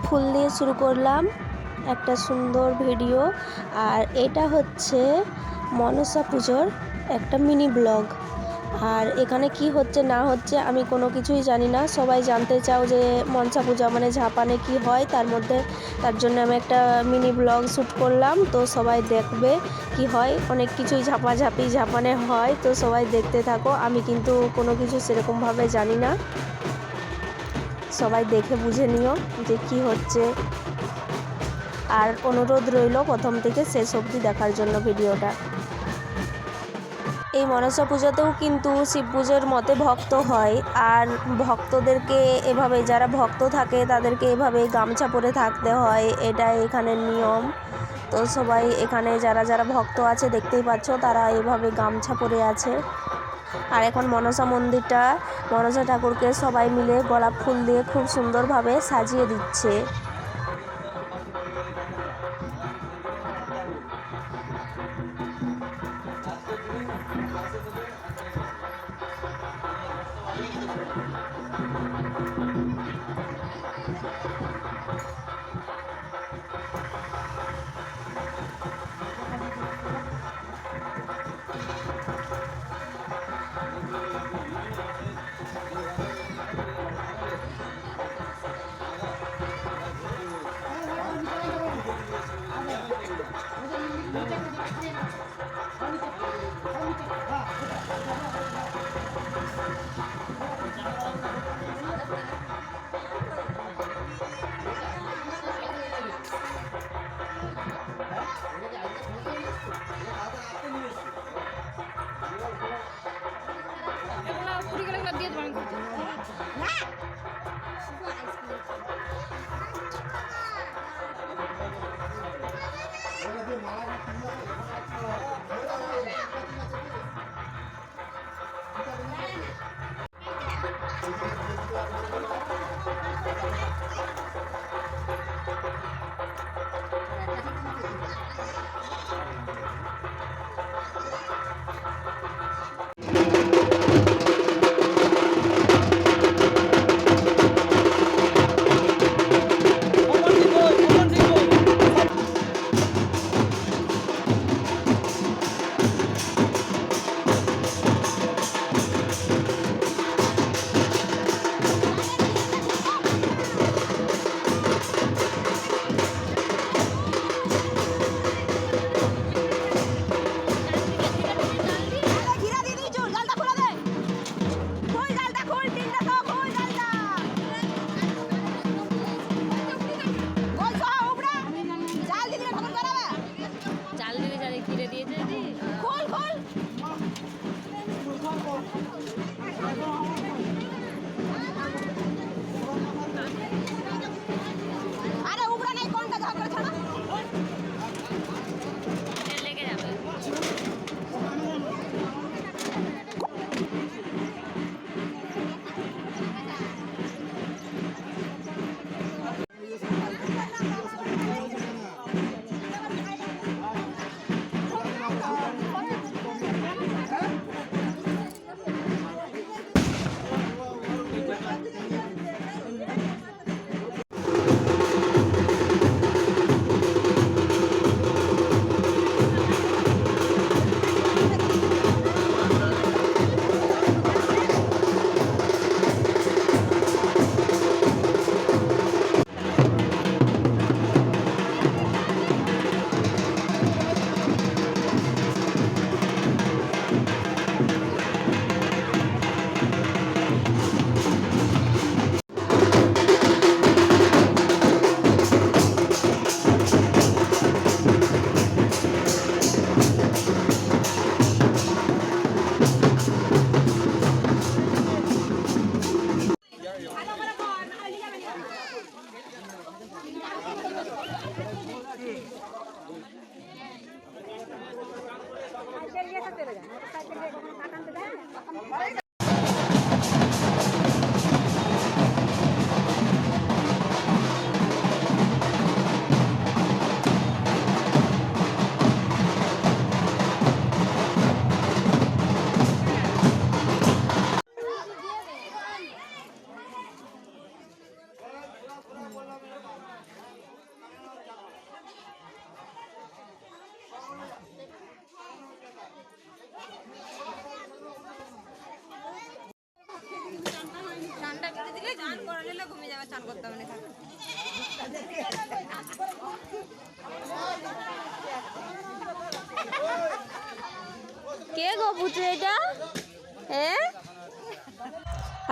ফুল দিয়ে শুরু করলাম একটা সুন্দর ভিডিও। আর এটা হচ্ছে মনসা পুজোর একটা মিনি ব্লগ। আর এখানে কি হচ্ছে না হচ্ছে আমি কোনো কিছুই জানি না। সবাই জানতে চাও যে মনসা পূজা মানে ঝাপানে কি হয়, তার জন্য আমি একটা মিনি ব্লগ শ্যুট করলাম। তো সবাই দেখবে কি হয়, অনেক কিছুই ঝাপানে হয়। তো সবাই দেখতে থাকো। আমি কিন্তু কোনো কিছু সেরকমভাবে জানি না, সবাই দেখে বুঝে নিও যে কি হচ্ছে। আর অনুরোধ রইল প্রথম থেকে শেষ অবধি দেখার জন্য ভিডিওটা। এই মনসা পুজোতেও কিন্তু শিব পুজোর মতে ভক্ত হয়। আর ভক্তদেরকে এভাবে, যারা ভক্ত থাকে তাদেরকে এভাবে গামছা পরে থাকতে হয়, এটাই এখানের নিয়ম। তো সবাই এখানে যারা যারা ভক্ত আছে দেখতেই পাচ্ছ, তারা এভাবে গামছা পরে আছে। আর এখন মনসা মন্দিরটা, মনসা ঠাকুরকে সবাই মিলে গোলাপ ফুল দিয়ে খুব সুন্দরভাবে সাজিয়ে দিচ্ছে। কে গো পুচু এটা?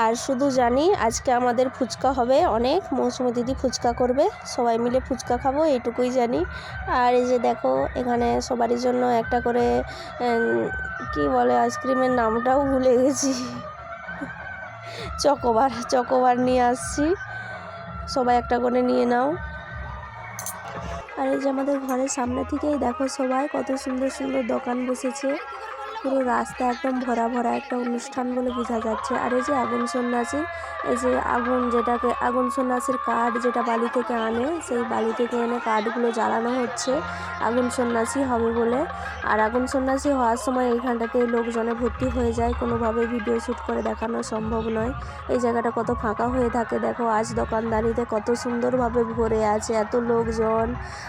আর শুধু জানি আজকে আমাদের ফুচকা হবে অনেক, মৌসুমী দিদি ফুচকা করবে, সবাই মিলে ফুচকা খাবো এইটুকুই জানি। আর এই যে দেখো এখানে সবারই জন্য একটা করে কি বলে আইসক্রিমের নামটাও ভুলে গেছি, চকোবার নিয়ে আসছি, সবাই একটা করে নিয়ে নাও। আর এই যে আমাদের ঘরের সামনে থেকেই দেখো সবাই কত সুন্দর সুন্দর দোকান বসেছে, পুরো রাস্তা একদম ভরা ভরা একটা অনুষ্ঠান বলে বোঝা যাচ্ছে। আর এই যে আগুন সন্ন্যাসী, এই যে যেটাকে আগুন সন্ন্যাসীর কাঠ যেটা বালি থেকে আনে, সেই বালি থেকে এনে কাঠগুলো জ্বালানো হচ্ছে আগুন সন্ন্যাসী হবে বলে। আর আগুন সন্ন্যাসী হওয়ার সময় এইখানটাতে লোকজনে ভর্তি হয়ে যায়, কোনোভাবে ভিডিও শ্যুট করে দেখানো সম্ভব নয়। এই জায়গাটা কত ফাঁকা হয়ে থাকে দেখো, আজ দোকানদারিতে কত সুন্দরভাবে ভরে আছে, এত লোকজন।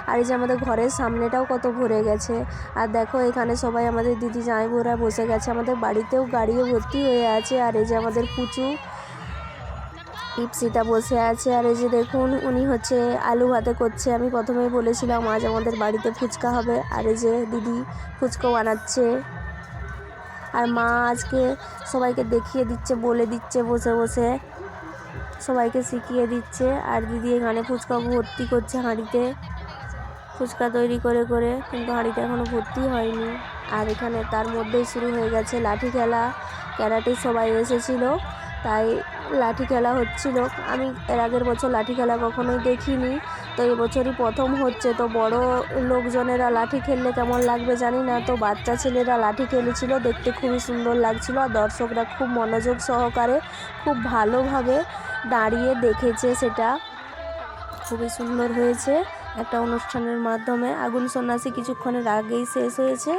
আর এই যে আমাদের ঘরের সামনেটাও কত ভরে গেছে। আর দেখো এখানে সবাই আমাদের দিদি জামাইবুরা বসে গেছে, আমাদের বাড়িতেও গাড়িও ভর্তি হয়ে আছে। আর এই যে আমাদের পুচু ইপসিটা বসে আছে। আর এই যে দেখুন উনি হচ্ছে আলু ভাতে করছে, আমি প্রথমেই বলেছিলাম আজ আমাদের বাড়িতে ফুচকা হবে। আর এই যে দিদি ফুচকা বানাচ্ছে, আর মা আজকে সবাইকে দেখিয়ে দিচ্ছে, বলে দিচ্ছে, বসে বসে সবাইকে শিখিয়ে দিচ্ছে। আর দিদি এখানে ফুচকা ভর্তি করছে হাঁড়িতে, ফুচকা তৈরি করে করে, কিন্তু হাঁড়িটা এখনও ভর্তি হয়নি। আর এখানে তার মধ্যেই শুরু হয়ে গেছে লাঠি খেলা, ক্যারাটের সবাই এসেছিলো তাই লাঠি খেলা হচ্ছিল। আমি এর আগের বছর লাঠি খেলা কখনোই দেখিনি, তো এবছরই প্রথম হচ্ছে। তো বড় লোকজনেরা লাঠি খেললে কেমন লাগবে জানি না, তো বাচ্চা ছেলেরা লাঠি খেলেছিল, দেখতে খুবই সুন্দর লাগছিল। আর দর্শকরা খুব মনোযোগ সহকারে খুব ভালোভাবে দাঁড়িয়ে দেখেছে, সেটা খুবই সুন্দর হয়েছে। একটা অনুষ্ঠানের মাধ্যমে আগুন সন্ন্যাসী কিছুক্ষণের আগেই শেষ হয়েছে।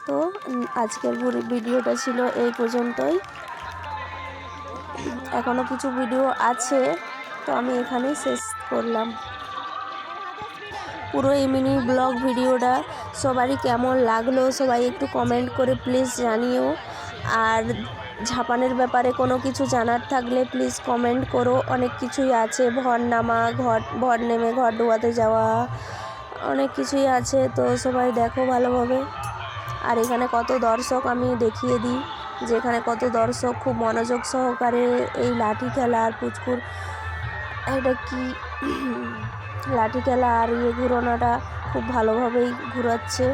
তো আজকের ভিডিওটা ছিল এই পর্যন্তই, এখনও কিছু ভিডিও আছে, তো আমি এখানেই শেষ করলাম। পুরো এই মিনি ব্লগ ভিডিওটা সবারই কেমন লাগলো সবাই একটু কমেন্ট করে প্লিজ জানিও। আর ঝাপানের ব্যাপারে কোনো কিছু জানার থাকলে প্লিজ কমেন্ট করো, অনেক কিছুই আছে, ভর নামা, ভর নেমে ঘর ডোবাতে যাওয়া, অনেক কিছুই আছে। তো সবাই দেখো ভালোভাবে। আর এখানে কত দর্শক আমি দেখিয়ে দিই, যেখানে কত দর্শক খুব মনোযোগ সহকারে এই লাঠি খেলা আর পুচকুর এটা কি লাঠি খেলা আর ঘুরানোটা খুব ভালোভাবেই ঘুরাচ্ছে।